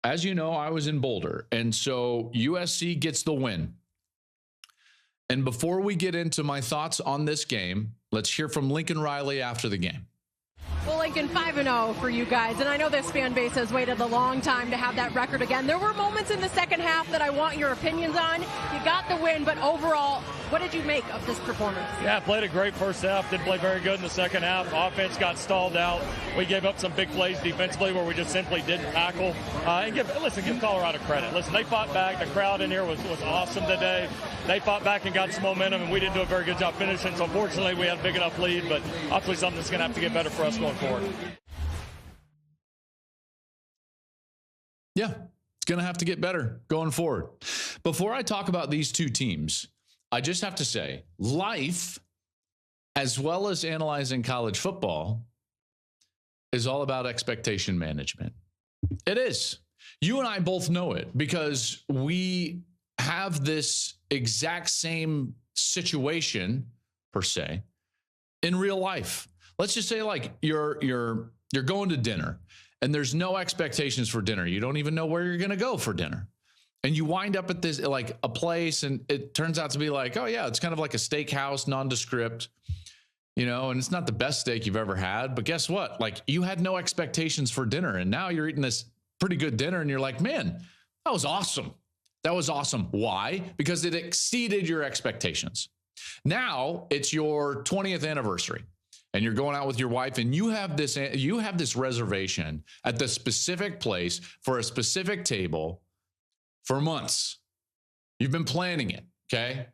as you know, I was in Boulder, and so USC gets the win. And before we get into my thoughts on this game, let's hear from Lincoln Riley after the game. Well, Lincoln, 5-0 for you guys, and I know this fan base has waited a long time to have that record again. There were moments in the second half that I want your opinions on. You got the win, but overall, what did you make of this performance? Yeah, played a great first half, didn't play very good in the second half. Offense got stalled out. We gave up some big plays defensively where we just simply didn't tackle. And give Colorado credit. Listen, they fought back. The crowd in here was awesome today. They fought back and got some momentum, and we didn't do a very good job finishing. So unfortunately, we had a big enough lead, but obviously something that's going to have to get better for us going forward. Yeah, it's going to have to get better going forward. Before I talk about these two teams, I just have to say, life, as well as analyzing college football, is all about expectation management. It is. You and I both know it because we have this exact same situation, per se, in real life. Let's just say, like, you're going to dinner and there's no expectations for dinner. You don't even know where you're going to go for dinner. And you wind up at this, like, a place, and it turns out to be like, oh yeah, it's kind of like a steakhouse, nondescript, and it's not the best steak you've ever had. But guess what? Like, you had no expectations for dinner, and now you're eating this pretty good dinner, and you're like, man, that was awesome. That was awesome. Why? Because it exceeded your expectations. Now it's your 20th anniversary. And you're going out with your wife, and you have this reservation at the specific place for a specific table for months. You've been planning it, okay?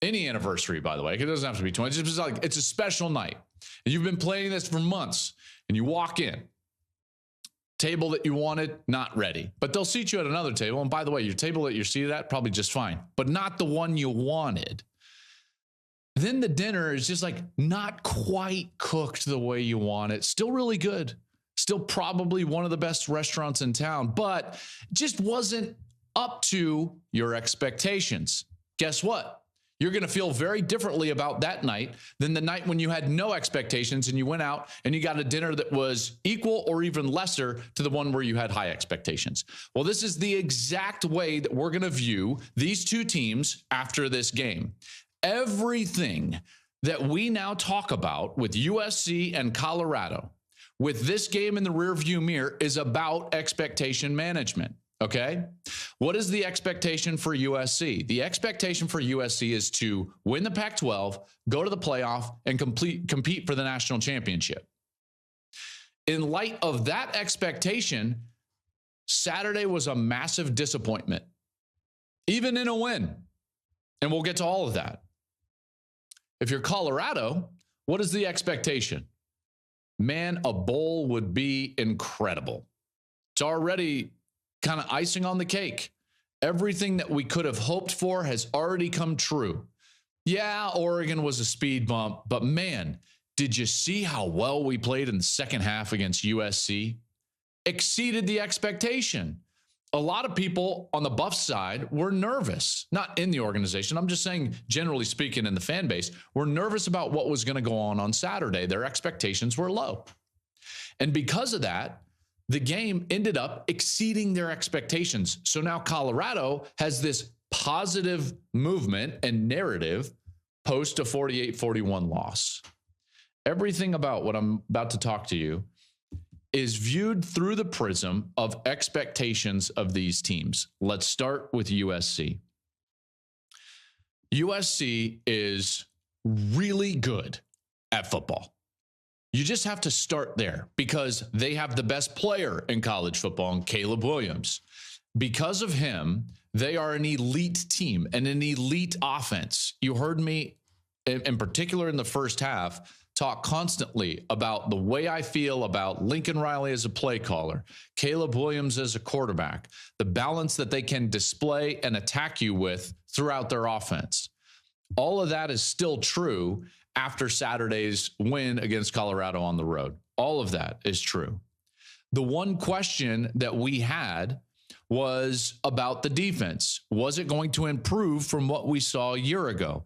Any anniversary, by the way. It doesn't have to be 20. It's just like, it's a special night. And you've been planning this for months. And you walk in. Table that you wanted, not ready. But they'll seat you at another table. And by the way, your table that you're seated at, probably just fine. But not the one you wanted. Then the dinner is just like not quite cooked the way you want it. Still really good. Still probably one of the best restaurants in town, but just wasn't up to your expectations. Guess what? You're going to feel very differently about that night than the night when you had no expectations and you went out and you got a dinner that was equal or even lesser to the one where you had high expectations. Well, this is the exact way that we're going to view these two teams after this game. Everything that we now talk about with USC and Colorado, with this game in the rearview mirror, is about expectation management, okay? What is the expectation for USC? The expectation for USC is to win the Pac-12, go to the playoff, and compete for the national championship. In light of that expectation, Saturday was a massive disappointment, even in a win. And we'll get to all of that. If you're Colorado, what is the expectation? Man, a bowl would be incredible. It's already kind of icing on the cake. Everything that we could have hoped for has already come true. Yeah, Oregon was a speed bump, but man, did you see how well we played in the second half against USC? Exceeded the expectation. A lot of people on the Buff side were nervous, not in the organization. I'm just saying, generally speaking, in the fan base, were nervous about what was going to go on Saturday. Their expectations were low. And because of that, the game ended up exceeding their expectations. So now Colorado has this positive movement and narrative post a 48-41 loss. Everything about what I'm about to talk to you is viewed through the prism of expectations of these teams. Let's start with USC. USC is really good at football. You just have to start there because they have the best player in college football, in Caleb Williams. Because of him, they are an elite team and an elite offense. You heard me, in particular in the first half, talk constantly about the way I feel about Lincoln Riley as a play caller, Caleb Williams as a quarterback, the balance that they can display and attack you with throughout their offense. All of that is still true after Saturday's win against Colorado on the road. All of that is true. The one question that we had was about the defense. Was it going to improve from what we saw a year ago?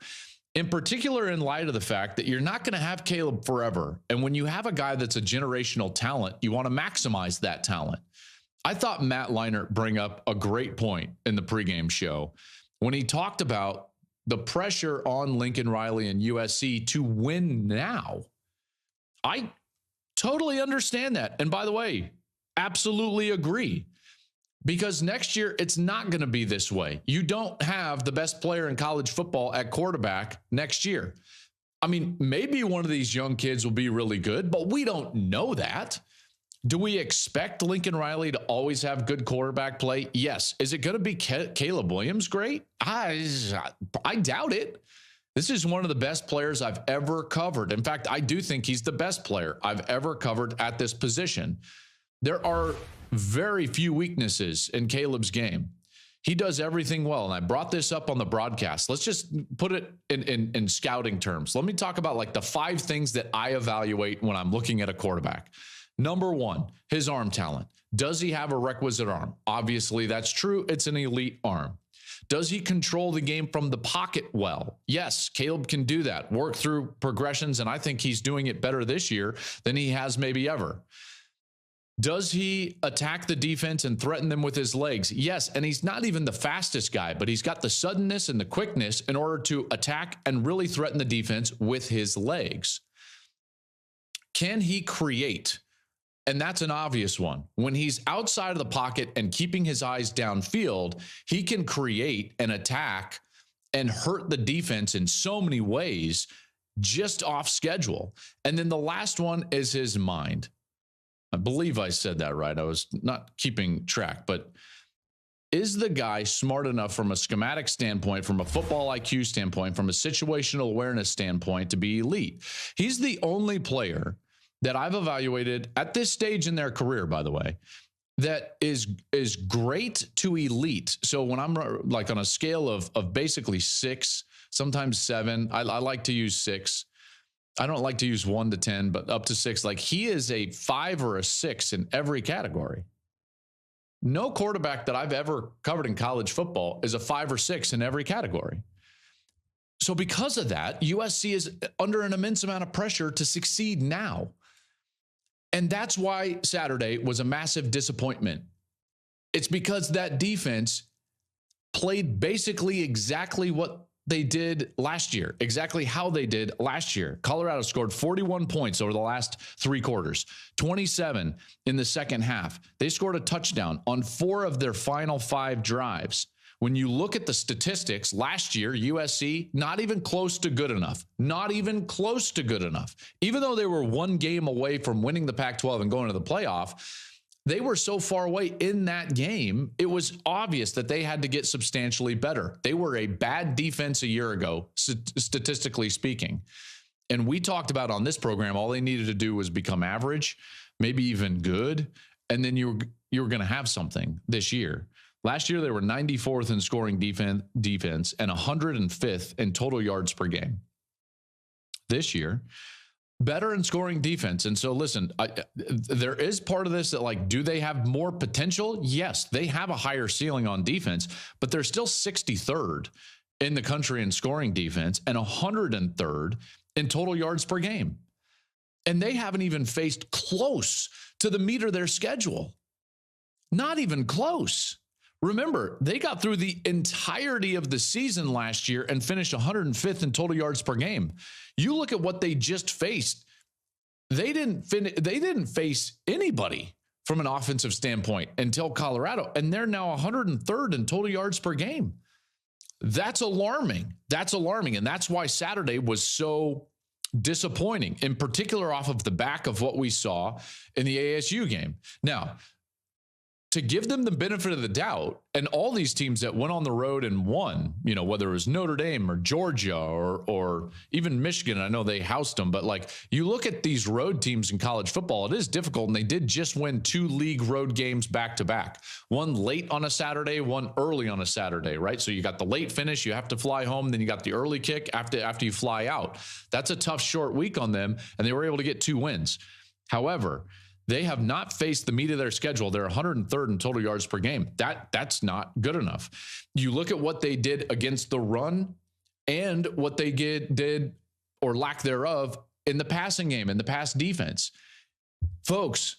In particular, in light of the fact that you're not going to have Caleb forever. And when you have a guy that's a generational talent, you want to maximize that talent. I thought Matt Leinart bring up a great point in the pregame show when he talked about the pressure on Lincoln Riley and USC to win now. I totally understand that. And by the way, absolutely agree. Because next year, it's not going to be this way. You don't have the best player in college football at quarterback next year. I mean, maybe one of these young kids will be really good, but we don't know that. Do we expect Lincoln Riley to always have good quarterback play? Yes. Is it going to be Caleb Williams great? I doubt it. This is one of the best players I've ever covered. In fact, I do think he's the best player I've ever covered at this position. There are very few weaknesses in Caleb's game. He does everything well. And I brought this up on the broadcast. Let's just put it in scouting terms. Let me talk about like the 5 things that I evaluate when I'm looking at a quarterback. Number 1, his arm talent. Does he have a requisite arm? Obviously, that's true. It's an elite arm. Does he control the game from the pocket well? Yes, Caleb can do that. Work through progressions, and I think he's doing it better this year than he has maybe ever. Does he attack the defense and threaten them with his legs? Yes, and he's not even the fastest guy, but he's got the suddenness and the quickness in order to attack and really threaten the defense with his legs. Can he create? And that's an obvious one. When he's outside of the pocket and keeping his eyes downfield, he can create and attack and hurt the defense in so many ways just off schedule. And then the last one is his mind. I believe I said that right. I was not keeping track, but is the guy smart enough from a schematic standpoint, from a football IQ standpoint, from a situational awareness standpoint to be elite? He's the only player that I've evaluated at this stage in their career, by the way, that is great to elite. So when I'm like on a scale of basically 6, sometimes 7, I like to use 6. I don't like to use 1 to 10, but up to 6. Like he is a 5 or a 6 in every category. No quarterback that I've ever covered in college football is a 5 or 6 in every category. So because of that, USC is under an immense amount of pressure to succeed now. And that's why Saturday was a massive disappointment. It's because that defense played basically exactly what they did last year, exactly how they did last year. Colorado scored 41 points over the last 3 quarters, 27 in the second half. They scored a touchdown on 4 of their final 5 drives. When you look at the statistics, last year, USC, not even close to good enough. Not even close to good enough. Even though they were 1 game away from winning the Pac-12 and going to the playoff, they were so far away in that game, it was obvious that they had to get substantially better. They were a bad defense a year ago, statistically speaking. And we talked about on this program, all they needed to do was become average, maybe even good, and then you were going to have something this year. Last year, they were 94th in scoring defense and 105th in total yards per game. This year, better in scoring defense. And so listen, there is part of this that like, do they have more potential? Yes, they have a higher ceiling on defense, but they're still 63rd in the country in scoring defense and 103rd in total yards per game. And they haven't even faced close to the meat of their schedule. Not even close. Remember, they got through the entirety of the season last year and finished 105th in total yards per game. You look at what they just faced. They didn't face anybody from an offensive standpoint until Colorado, and they're now 103rd in total yards per game. That's alarming. That's alarming, and that's why Saturday was so disappointing, in particular off of the back of what we saw in the ASU game. Now, to give them the benefit of the doubt, and all these teams that went on the road and won, you know, whether it was Notre Dame or Georgia or even Michigan, I know they housed them, but like you look at these road teams in college football, it is difficult, and they did just win 2 league road games back to back. One late on a Saturday, one early on a Saturday, right? So you got the late finish, you have to fly home, then you got the early kick after you fly out. That's a tough short week on them, and they were able to get 2 wins. However, they have not faced the meat of their schedule. They're 103rd in total yards per game. That's not good enough. You look at what they did against the run and what they did or lack thereof in the passing game, in the pass defense. Folks,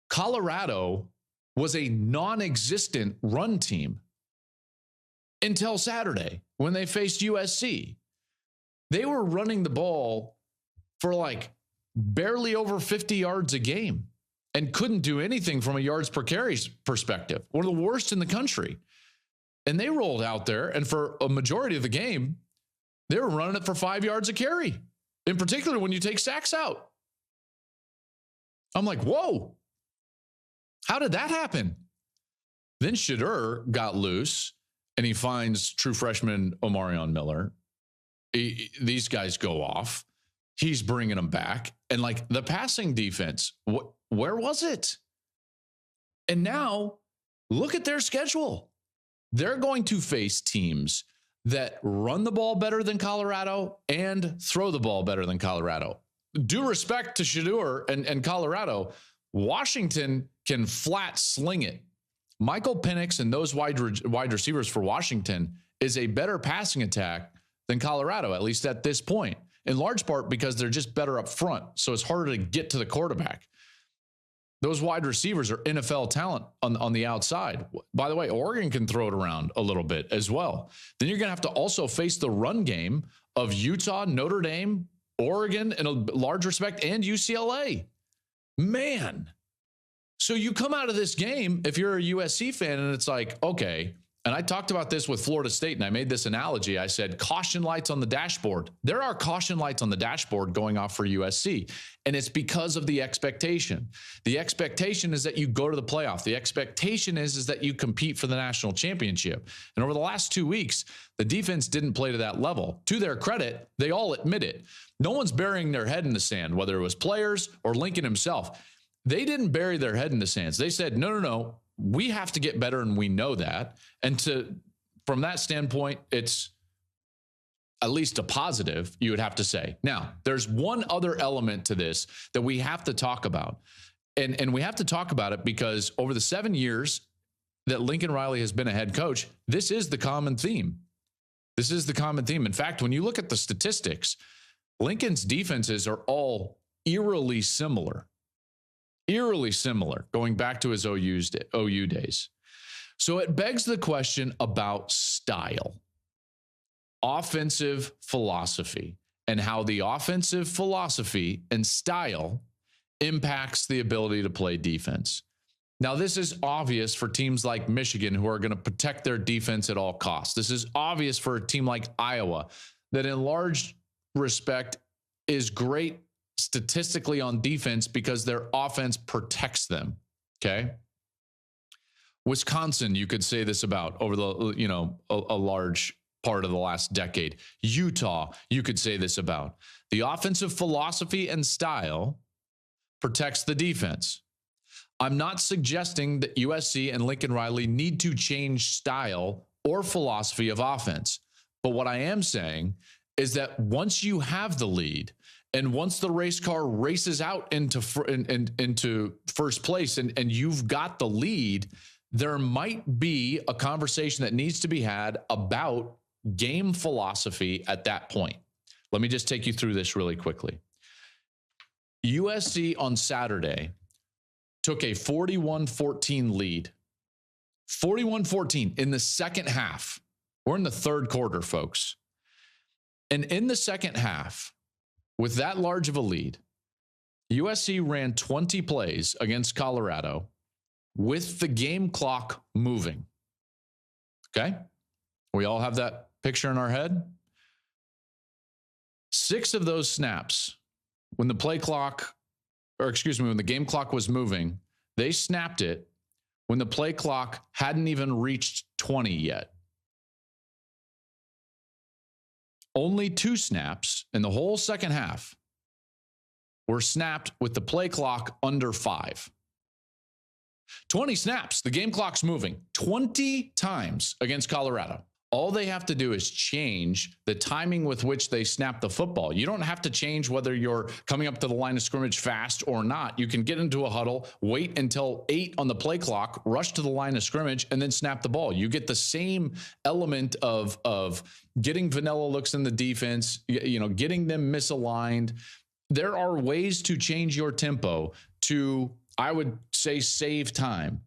Colorado was a non-existent run team until Saturday when they faced USC. They were running the ball for like barely over 50 yards a game and couldn't do anything from a yards per carry perspective. One of the worst in the country. And they rolled out there, and for a majority of the game, they were running it for 5 yards a carry, in particular when you take sacks out. I'm like, whoa, how did that happen? Then Shadur got loose, and he finds true freshman Omarion Miller. These guys go off. He's bringing them back. And like the passing defense, where was it? And now look at their schedule. They're going to face teams that run the ball better than Colorado and throw the ball better than Colorado. Due respect to Shadur and Colorado, Washington can flat sling it. Michael Penix and those wide receivers for Washington is a better passing attack than Colorado, at least at this point, in large part because they're just better up front. So it's harder to get to the quarterback. Those wide receivers are NFL talent on the outside. By the way, Oregon can throw it around a little bit as well. Then you're going to have to also face the run game of Utah, Notre Dame, Oregon in a large respect, and UCLA. Man. So you come out of this game, if you're a USC fan, and it's like, okay, and I talked about this with Florida State, and I made this analogy. I said, caution lights on the dashboard. There are caution lights on the dashboard going off for USC, and it's because of the expectation. The expectation is that you go to the playoff. The expectation is that you compete for the national championship. And over the last 2 weeks, the defense didn't play to that level. To their credit, they all admit it. No one's burying their head in the sand, whether it was players or Lincoln himself. They didn't bury their head in the sands. They said, no. We have to get better, and we know that. And from that standpoint, it's at least a positive, you would have to say. Now, there's one other element to this that we have to talk about. And we have to talk about it because over the 7 years that Lincoln Riley has been a head coach, this is the common theme. This is the common theme. In fact, when you look at the statistics, Lincoln's defenses are all eerily similar. Eerily similar, going back to his OU days. So it begs the question about style, offensive philosophy, and how the offensive philosophy and style impacts the ability to play defense. Now, this is obvious for teams like Michigan, who are going to protect their defense at all costs. This is obvious for a team like Iowa, that in large respect is great statistically on defense because their offense protects them. Okay. Wisconsin, you could say this about over the, a large part of the last decade. Utah, you could say this about. The offensive philosophy and style protects the defense. I'm not suggesting that USC and Lincoln Riley need to change style or philosophy of offense. But what I am saying is that once you have the lead, and once the race car races out into first place and you've got the lead, there might be a conversation that needs to be had about game philosophy at that point. Let me just take you through this really quickly. USC on Saturday took a 41-14 lead. 41-14 in the second half. We're in the third quarter, folks. And in the second half, with that large of a lead, USC ran 20 plays against Colorado with the game clock moving. Okay? We all have that picture in our head. 6 of those snaps, when the game clock was moving, they snapped it when the play clock hadn't even reached 20 yet. Only 2 snaps in the whole second half were snapped with the play clock under 5. 20 snaps. The game clock's moving 20 times against Colorado. All they have to do is change the timing with which they snap the football. You don't have to change whether you're coming up to the line of scrimmage fast or not. You can get into a huddle, wait until 8 on the play clock, rush to the line of scrimmage, and then snap the ball. You get the same element of getting vanilla looks in the defense, getting them misaligned. There are ways to change your tempo to I would say save time.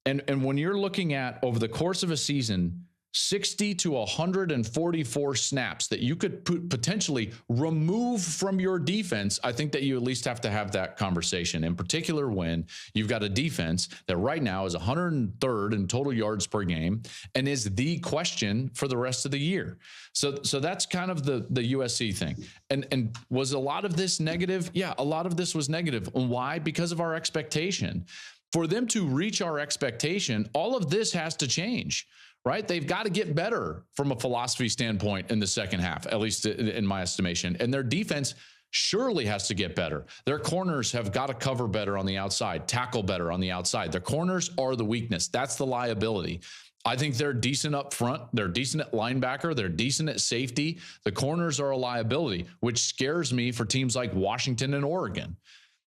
And when you're looking at over the course of a season, 60 to 144 snaps that you could potentially remove from your defense, I think that you at least have to have that conversation, in particular when you've got a defense that right now is 103rd in total yards per game and is the question for the rest of the year. So that's kind of the USC thing. And was a lot of this negative? Yeah, a lot of this was negative. And why? Because of our expectation. For them to reach our expectation, all of this has to change. Right? They've got to get better from a philosophy standpoint in the second half, at least in my estimation. And their defense surely has to get better. Their corners have got to cover better on the outside, tackle better on the outside. Their corners are the weakness. That's the liability. I think they're decent up front. They're decent at linebacker. They're decent at safety. The corners are a liability, which scares me for teams like Washington and Oregon.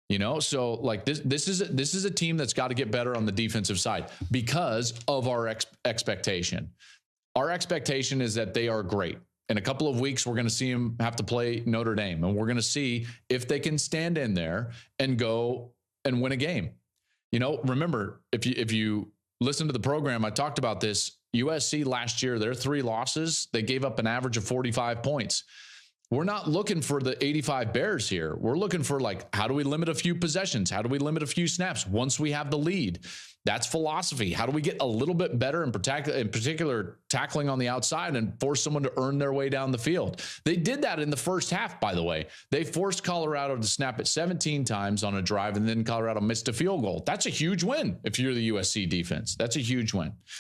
You know, so like this is a team that's got to get better on the defensive side because of our expectation. Our expectation is that they are great. In a couple of weeks, we're going to see them have to play Notre Dame, and we're going to see if they can stand in there and go and win a game. You know, remember, if you listen to the program, I talked about this. USC last year, their 3 losses, they gave up an average of 45 points. We're not looking for the 85 Bears here. We're looking for, like, how do we limit a few possessions? How do we limit a few snaps once we have the lead? That's philosophy. How do we get a little bit better in particular tackling on the outside and force someone to earn their way down the field? They did that in the first half, by the way. They forced Colorado to snap it 17 times on a drive, and then Colorado missed a field goal. That's a huge win if you're the USC defense. That's a huge win.